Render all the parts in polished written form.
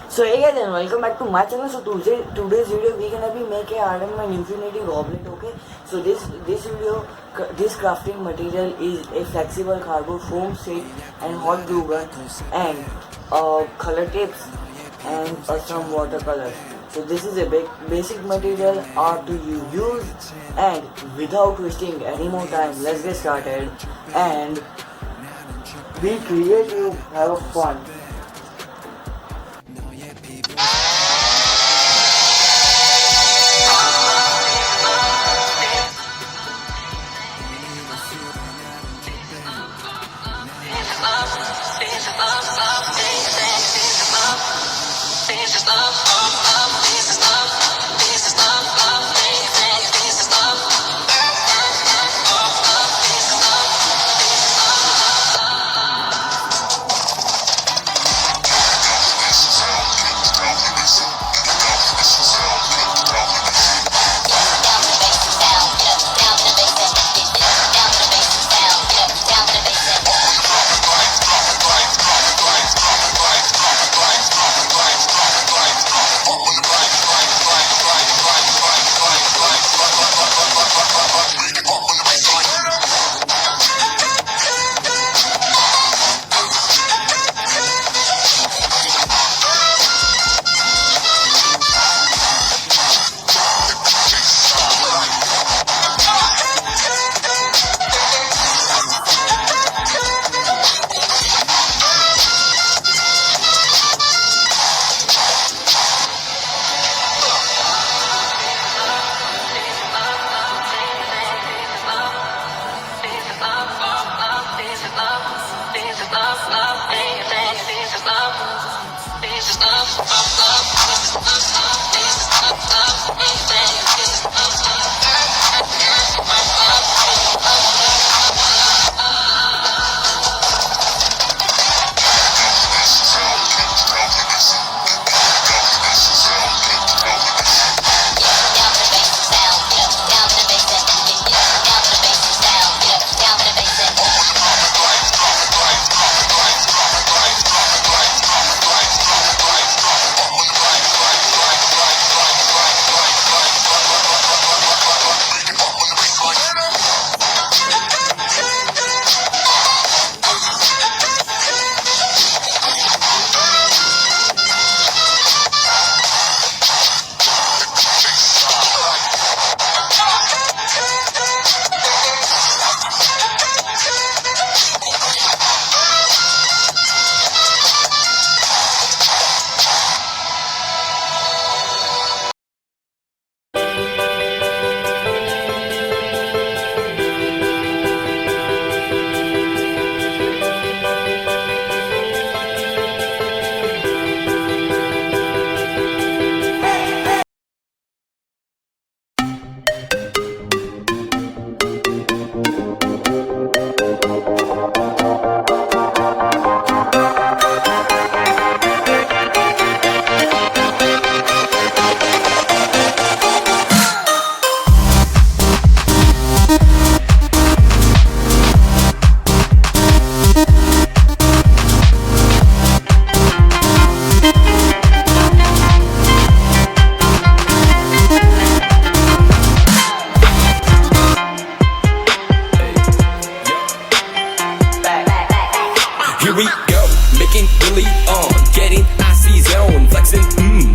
So hey guys and welcome back to my channel. So today's video we're gonna be making ironman infinity gauntlet. Okay, so this crafting material is a flexible cardboard foam sheet and hot glue gun and color tips and some watercolor. So this is a basic material to use, and without wasting any more time, let's get started and be creative, have fun. Here we go, making really on, getting icy zone, flexing,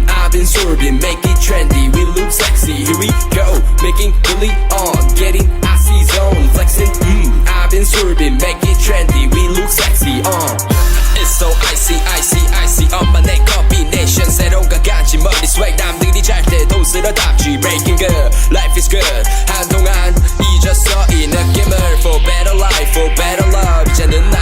I've been sorbing, make it trendy, we look sexy. Here we go, making really on, getting icy zone, flexing, I've been sorbing, make it trendy, we look sexy. It's so icy, icy, icy, 엄마네 combination, 새로운 가지 머리 swag, 남들이 잘 때도 쓸어담지, breaking good, life is good, 한동안 잊었어 이 느낌을, for better life, for better love, 이제는 나